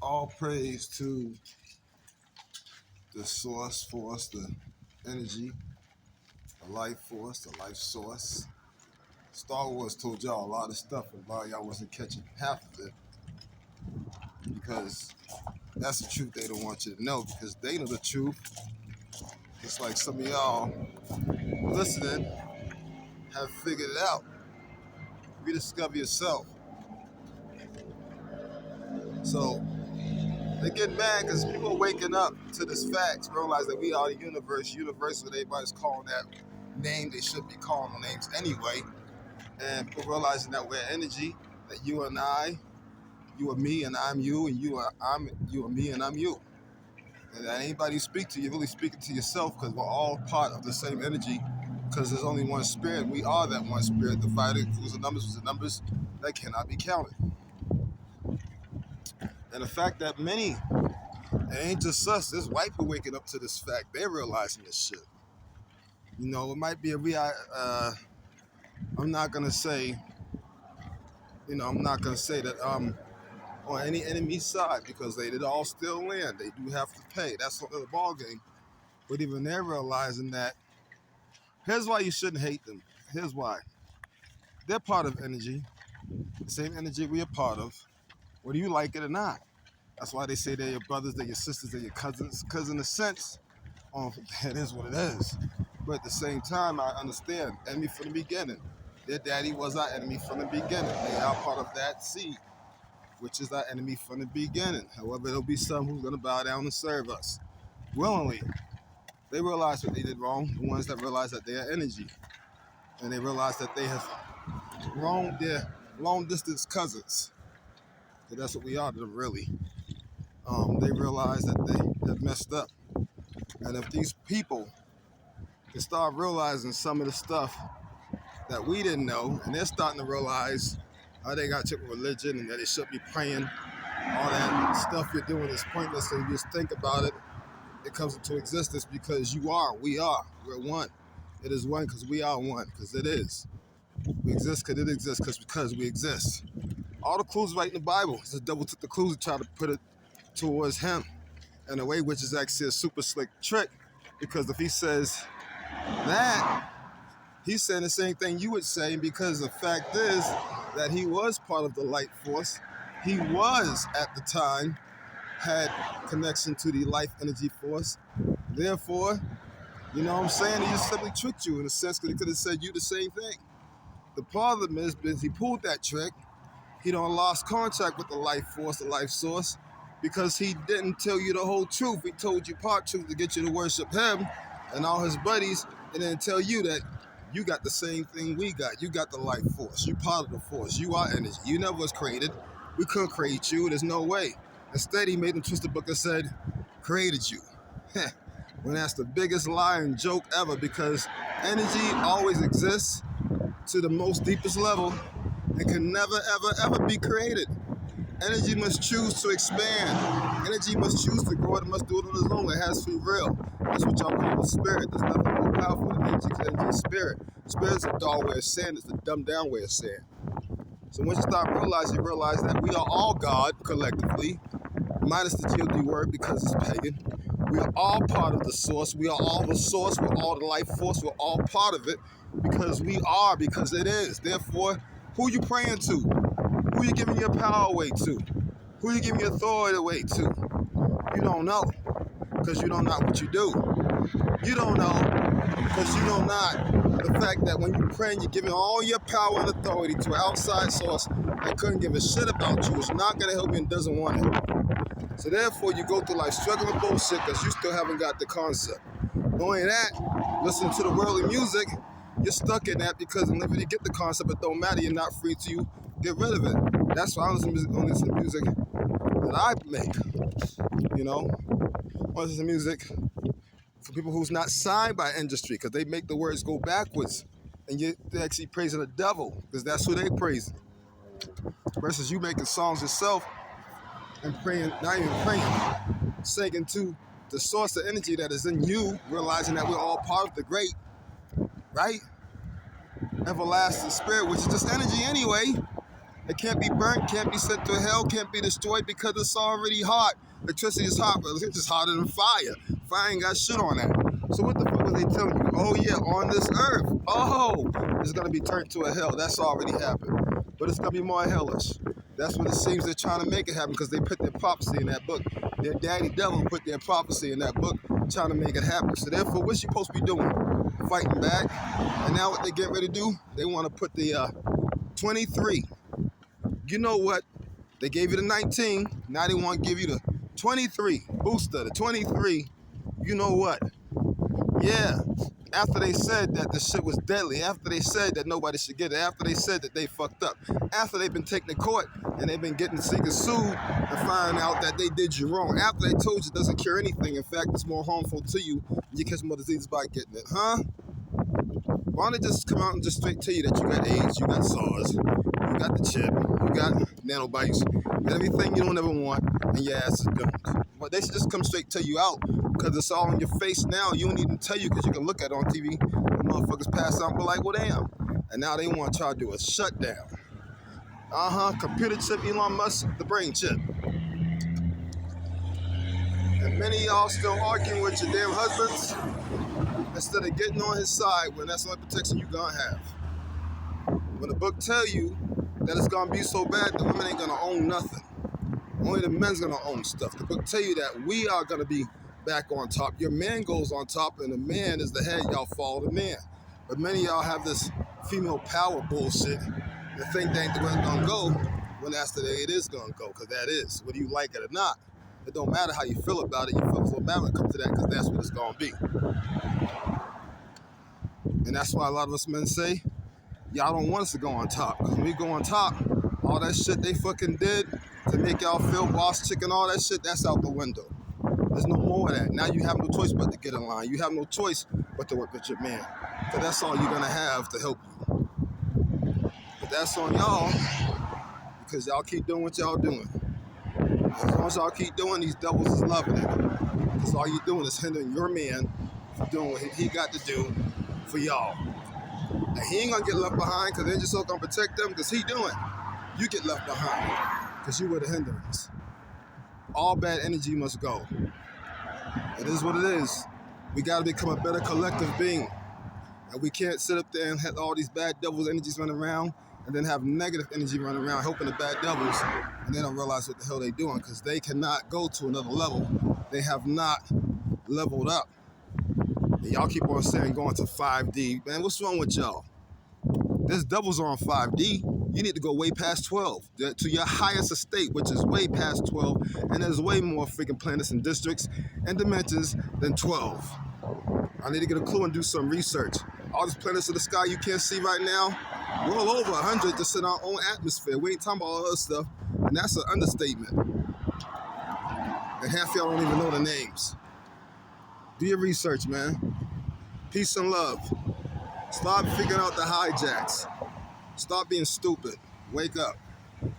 All praise to the source force, the energy, the life force, the life source. Star Wars told y'all a lot of stuff, and while y'all wasn't catching half of it, because that's the truth they don't want you to know, because they know the truth. It's like some of y'all listening have figured it out. Rediscover yourself. So they get mad because people are waking up to this facts, realize that we are the universe. Universal, everybody's calling that name they should be calling the names anyway. And people realizing that we're energy, that you and I, you are me and I'm you, and you are me and I'm you. And that anybody you speak to, you're really speaking to yourself, because we're all part of the same energy, because there's only one spirit. We are that one spirit, divided, includes the numbers, with the numbers that cannot be counted. And the fact that many, it ain't just us, there's white people waking up to this fact. They're realizing this shit. You know, it might be I'm not gonna say, I'm not gonna say that on any enemy side, because they did all steal land. They do have to pay. That's the ball game. But even they're realizing that. Here's why you shouldn't hate them. Here's why. They're part of energy, the same energy we are part of, whether you like it or not. That's why they say they're your brothers, they're your sisters, they're your cousins. Because in a sense, it is what it is. But at the same time, I understand, enemy from the beginning. Their daddy was our enemy from the beginning. They are part of that seed, which is our enemy from the beginning. However, there'll be some who's going to bow down and serve us willingly. They realize what they did wrong, the ones that realize that they are energy. And they realize that they have wronged their long-distance cousins. So that's what we are to them, really. They realize that they have messed up. And if these people can start realizing some of the stuff that we didn't know, and they're starting to realize how they got took with religion and that they should be praying, all that stuff you're doing is pointless, and you just think about it, it comes into existence because we are, we're one. It is one because we are one, because it is. We exist because it exists because we exist. All the clues right in the Bible. The devil took the clues and tried to put it towards him in a way which is actually a super slick trick, because if he says that, he's saying the same thing you would say, because the fact is that he was part of the light force. He was, at the time, had connection to the life energy force. Therefore, you know what I'm saying? He just simply tricked you in a sense, because he could have said you the same thing. The problem is, because he pulled that trick, he done lost contact with the life force, the life source, because he didn't tell you the whole truth. He told you part truth to get you to worship him and all his buddies, and then tell you that you got the same thing we got. You got the life force. You part of the force. You are energy. You never was created. We couldn't create you. There's no way. Instead, he made them twist the book and said, created you. When that's the biggest lie and joke ever, because energy always exists to the most deepest level and can never, ever, ever be created. Energy must choose to expand. Energy must choose to grow. It must do it on its own. It has free will. That's what y'all call the spirit. There's nothing more powerful than energy, because energy is spirit. Spirit is a dull way of saying. It's the dumbed down way of saying. So once you start realizing, you realize that we are all God collectively, minus the GOD word because it's pagan. We are all part of the source. We are all the source. We're all the life force. We're all part of it because we are, because it is. Therefore, who you praying to? Who you giving your power away to? Who you giving your authority away to? You don't know, because you don't know what you do. You don't know, because you know not the fact that when you pray, you're giving all your power and authority to an outside source that couldn't give a shit about you, is not going to help you and doesn't want to help you. So therefore, you go through life struggling with bullshit because you still haven't got the concept. Knowing that, listening to the worldly music, you're stuck in that, because if you get the concept, it don't matter. You're not free to you get rid of it. That's why I listen to music that I make. You know, I listen to music for people who's not signed by industry, because they make the words go backwards, and you're actually praising the devil, because that's who they praising. Versus you making songs yourself and praying, not even praying, singing to the source of energy that is in you, realizing that we're all part of the great, right? Everlasting spirit, which is just energy anyway. It can't be burnt, can't be sent to hell, can't be destroyed because it's already hot. Electricity is hot, but it's just hotter than fire. Fire ain't got shit on that. So what the fuck was they telling you? Oh yeah, on this earth, oh, it's gonna be turned to a hell. That's already happened. But it's gonna be more hellish. That's what it seems they're trying to make it happen because they put their prophecy in that book. Their daddy devil put their prophecy in that book, trying to make it happen. So therefore, what's she supposed to be doing? Fighting back. And now what they get ready to do? They want to put the 23. You know what? They gave you the 19. Now they want to give you the 23 booster, the 23. You know what? Yeah. After they said that the shit was deadly, after they said that nobody should get it, after they said that they fucked up, after they've been taken to court and they've been getting seeking sued and finding out that they did you wrong, after they told you it doesn't cure anything, in fact, it's more harmful to you, you catch more diseases by getting it, huh? Why don't they just come out and just straight tell you that you got AIDS, you got SARS, you got the chip, you got nanobites, you got everything you don't ever want, and your ass is doomed. But they should just come straight tell you out, because it's all in your face now. You don't even tell you because you can look at it on TV. The motherfuckers pass out and be like, well, damn. And now they want to try to do a shutdown. Computer chip, Elon Musk, the brain chip. And many of y'all still arguing with your damn husbands instead of getting on his side when that's the only protection you gonna have. When the book tell you that it's gonna be so bad, the women ain't gonna own nothing. Only the men's gonna own stuff. The book tell you that we are gonna be back on top. Your man goes on top and the man is the head. Y'all follow the man. But many of y'all have this female power bullshit and think that ain't the way it's gonna go when that's the day it is gonna go, because that is, whether you like it or not. It don't matter how you feel about it. You feel so bad when it comes to that, because that's what it's gonna be. And that's why a lot of us men say, y'all don't want us to go on top. Because when we go on top, all that shit they fucking did to make y'all feel boss chicken, all that shit, that's out the window. There's no more of that. Now you have no choice but to get in line. You have no choice but to work with your man. So that's all you're gonna have to help you. But that's on y'all, because y'all keep doing what y'all doing. As long as y'all keep doing, these devils is loving it. Because all you're doing is hindering your man from doing what he got to do for y'all. And he ain't gonna get left behind because they're just so gonna protect them because he doing. You get left behind because you were the hindrance. All bad energy must go. It is what it is. We gotta become a better collective being. And we can't sit up there and have all these bad devils energies running around and then have negative energy running around helping the bad devils, and they don't realize what the hell they're doing because they cannot go to another level. They have not leveled up. And y'all keep on saying going to 5D. Man, what's wrong with y'all? There's devils on 5D. You need to go way past 12 to your highest estate, which is way past 12, and there's way more freaking planets and districts and dimensions than 12. I need to get a clue and do some research. All these planets in the sky you can't see right now, well over 100 just in our own atmosphere. We ain't talking about all other stuff, and that's an understatement. And half y'all don't even know the names. Do your research, man. Peace and love. Stop figuring out the hijacks. Stop being stupid. Wake up. And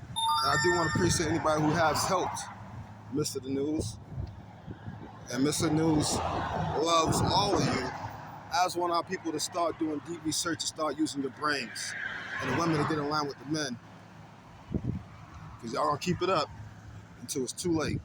I do want to appreciate anybody who has helped Mr. The News. And Mr. News loves all of you. I just want our people to start doing deep research and start using your brains. And the women to get in line with the men. Because y'all gonna keep it up until it's too late.